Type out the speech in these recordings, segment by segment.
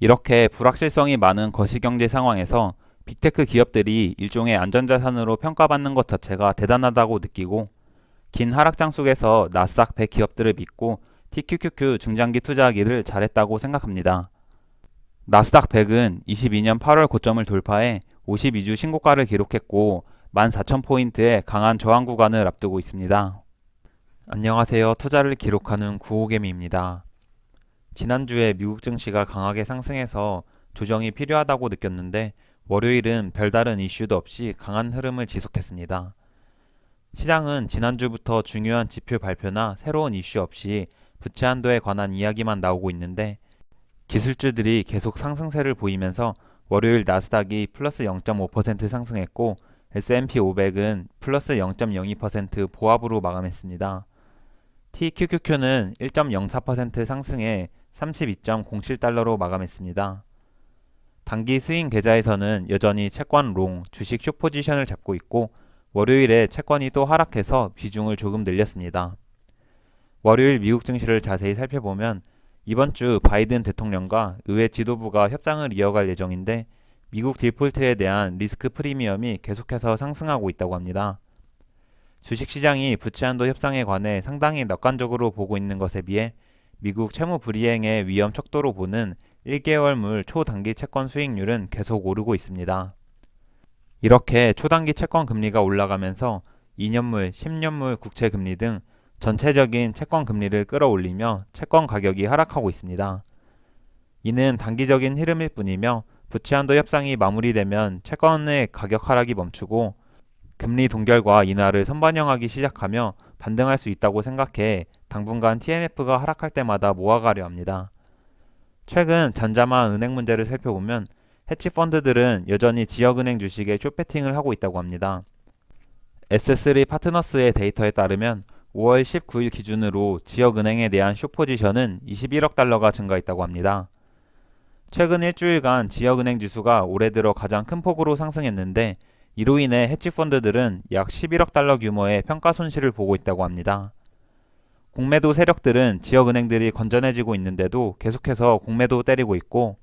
이렇게 불확실성이 많은 거시경제 상황에서 빅테크 기업들이 일종의 안전자산으로 평가받는 것 자체가 대단하다고 느끼고, 긴 하락장 속에서 나스닥 100 기업들을 믿고 TQQQ 중장기 투자하기를 잘했다고 생각합니다. 나스닥 100은 22년 8월 고점을 돌파해 52주 신고가를 기록했고 14,000포인트의 강한 저항 구간을 앞두고 있습니다. 안녕하세요. 투자를 기록하는 구호개미입니다. 지난주에 미국 증시가 강하게 상승해서 조정이 필요하다고 느꼈는데 월요일은 별다른 이슈도 없이 강한 흐름을 지속했습니다. 시장은 지난주부터 중요한 지표 발표나 새로운 이슈 없이 부채 한도에 관한 이야기만 나오고 있는데 기술주들이 계속 상승세를 보이면서 월요일 나스닥이 플러스 0.5% 상승했고 S&P 500은 플러스 0.02% 보합으로 마감했습니다. TQQQ는 1.04% 상승해 32.07달러로 마감했습니다. 단기 스윙 계좌에서는 여전히 채권 롱, 주식 숏 포지션을 잡고 있고 월요일에 채권이 또 하락해서 비중을 조금 늘렸습니다. 월요일 미국 증시를 자세히 살펴보면 이번 주 바이든 대통령과 의회 지도부가 협상을 이어갈 예정인데 미국 디폴트에 대한 리스크 프리미엄이 계속해서 상승하고 있다고 합니다. 주식시장이 부채 한도 협상에 관해 상당히 낙관적으로 보고 있는 것에 비해 미국 채무 불이행의 위험 척도로 보는 1개월물 초단기 채권 수익률은 계속 오르고 있습니다. 이렇게 초단기 채권 금리가 올라가면서 2년물, 10년물 국채 금리 등 전체적인 채권 금리를 끌어올리며 채권 가격이 하락하고 있습니다. 이는 단기적인 흐름일 뿐이며 부채 한도 협상이 마무리되면 채권의 가격 하락이 멈추고 금리 동결과 인하를 선반영하기 시작하며 반등할 수 있다고 생각해 당분간 TMF가 하락할 때마다 모아가려 합니다. 최근 잠잠한 은행 문제를 살펴보면 해치펀드들은 여전히 지역은행 주식에 숏배팅을 하고 있다고 합니다. S3 파트너스의 데이터에 따르면 5월 19일 기준으로 지역은행에 대한 숏 포지션은 21억 달러가 증가했다고 합니다. 최근 일주일간 지역은행 지수가 올해 들어 가장 큰 폭으로 상승했는데 이로 인해 해치펀드들은 약 11억 달러 규모의 평가 손실을 보고 있다고 합니다. 공매도 세력들은 지역은행들이 건전해지고 있는데도 계속해서 공매도 때리고 있고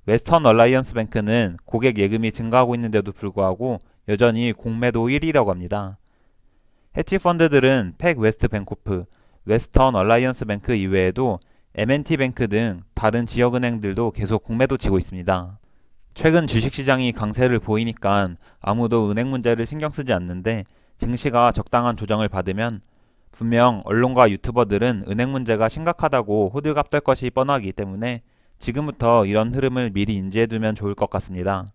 웨스턴 얼라이언스 뱅크는 고객 예금이 증가하고 있는데도 불구하고 여전히 공매도 1위라고 합니다. 해치펀드들은 팩 웨스트 뱅코프, 웨스턴 얼라이언스 뱅크 이외에도 M&T 뱅크 등 다른 지역은행들도 계속 공매도 치고 있습니다. 최근 주식시장이 강세를 보이니까 아무도 은행 문제를 신경 쓰지 않는데 증시가 적당한 조정을 받으면 분명 언론과 유튜버들은 은행 문제가 심각하다고 호들갑 떨 것이 뻔하기 때문에 지금부터 이런 흐름을 미리 인지해두면 좋을 것 같습니다.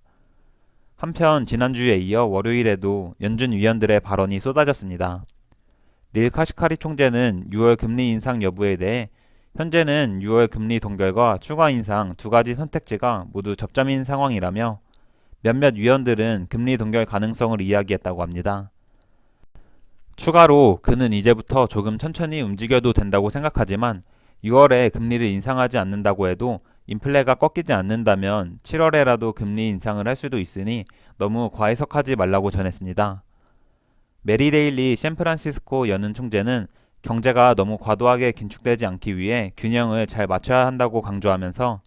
한편 지난주에 이어 월요일에도 연준 위원들의 발언이 쏟아졌습니다. 닐 카시카리 총재는 6월 금리 인상 여부에 대해 현재는 6월 금리 동결과 추가 인상 두 가지 선택지가 모두 접점인 상황이라며 몇몇 위원들은 금리 동결 가능성을 이야기했다고 합니다. 추가로 그는 이제부터 조금 천천히 움직여도 된다고 생각하지만 6월에 금리를 인상하지 않는다고 해도 인플레가 꺾이지 않는다면 7월에라도 금리 인상을 할 수도 있으니 너무 과해석하지 말라고 전했습니다. 메리 데일리 샌프란시스코 연은 총재는 경제가 너무 과도하게 긴축되지 않기 위해 균형을 잘 맞춰야 한다고 강조하면서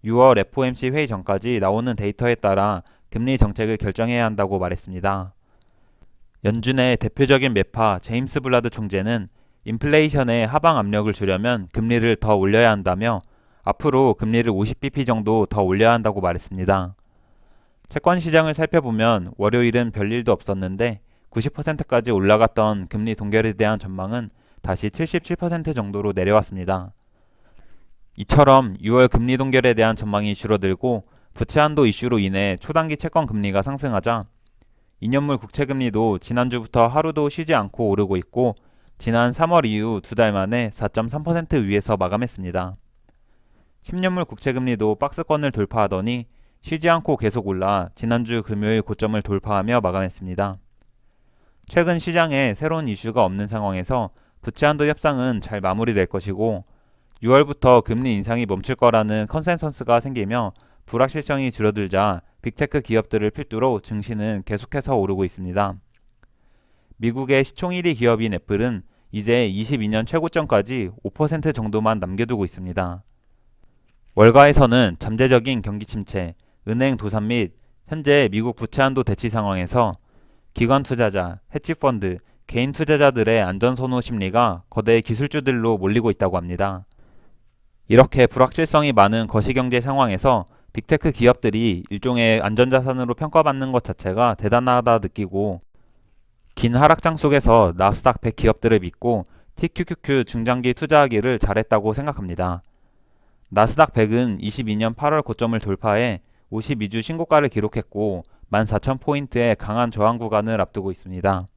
6월 FOMC 회의 전까지 나오는 데이터에 따라 금리 정책을 결정해야 한다고 말했습니다. 연준의 대표적인 매파 제임스 블라드 총재는 인플레이션의 하방 압력을 주려면 금리를 더 올려야 한다며 앞으로 금리를 50bp 정도 더 올려야 한다고 말했습니다. 채권 시장을 살펴보면 월요일은 별일도 없었는데 90%까지 올라갔던 금리 동결에 대한 전망은 다시 77% 정도로 내려왔습니다. 이처럼 6월 금리 동결에 대한 전망이 줄어들고 부채 한도 이슈로 인해 초단기 채권 금리가 상승하자 2년물 국채 금리도 지난주부터 하루도 쉬지 않고 오르고 있고 지난 3월 이후 두 달 만에 4.3% 위에서 마감했습니다. 10년물 국채 금리도 박스권을 돌파하더니 쉬지 않고 계속 올라 지난주 금요일 고점을 돌파하며 마감했습니다. 최근 시장에 새로운 이슈가 없는 상황에서 부채 한도 협상은 잘 마무리될 것이고 6월부터 금리 인상이 멈출 거라는 컨센서스가 생기며 불확실성이 줄어들자 빅테크 기업들을 필두로 증시는 계속해서 오르고 있습니다. 미국의 시총 1위 기업인 애플은 이제 22년 최고점까지 5% 정도만 남겨두고 있습니다. 월가에서는 잠재적인 경기 침체, 은행 도산 및 현재 미국 부채 한도 대치 상황에서 기관 투자자, 헤지펀드, 개인 투자자들의 안전 선호 심리가 거대 기술주들로 몰리고 있다고 합니다. 이렇게 불확실성이 많은 거시경제 상황에서 빅테크 기업들이 일종의 안전자산으로 평가받는 것 자체가 대단하다 느끼고, 긴 하락장 속에서 나스닥 100 기업들을 믿고 TQQQ 중장기 투자하기를 잘했다고 생각합니다. 나스닥 100은 22년 8월 고점을 돌파해 52주 신고가를 기록했고 14,000포인트의 강한 저항 구간을 앞두고 있습니다.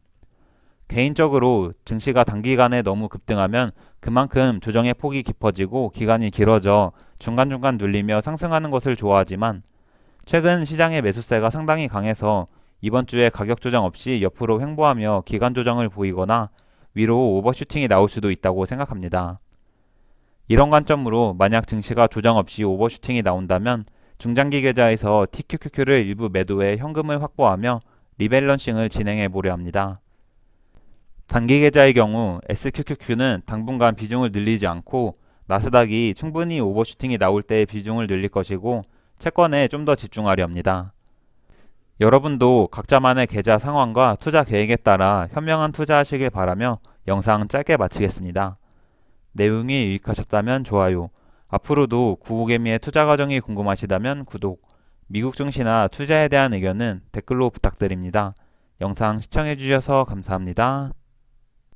개인적으로 증시가 단기간에 너무 급등하면 그만큼 조정의 폭이 깊어지고 기간이 길어져 중간중간 눌리며 상승하는 것을 좋아하지만, 최근 시장의 매수세가 상당히 강해서 이번 주에 가격 조정 없이 옆으로 횡보하며 기간 조정을 보이거나 위로 오버슈팅이 나올 수도 있다고 생각합니다. 이런 관점으로 만약 증시가 조정 없이 오버슈팅이 나온다면 중장기 계좌에서 TQQQ를 일부 매도해 현금을 확보하며 리밸런싱을 진행해 보려 합니다. 단기 계좌의 경우 SQQQ는 당분간 비중을 늘리지 않고 나스닥이 충분히 오버슈팅이 나올 때 비중을 늘릴 것이고 채권에 좀 더 집중하려 합니다. 여러분도 각자만의 계좌 상황과 투자 계획에 따라 현명한 투자하시길 바라며 영상 짧게 마치겠습니다. 내용이 유익하셨다면 좋아요, 앞으로도 구호개미의 투자 과정이 궁금하시다면 구독, 미국 증시나 투자에 대한 의견은 댓글로 부탁드립니다. 영상 시청해주셔서 감사합니다.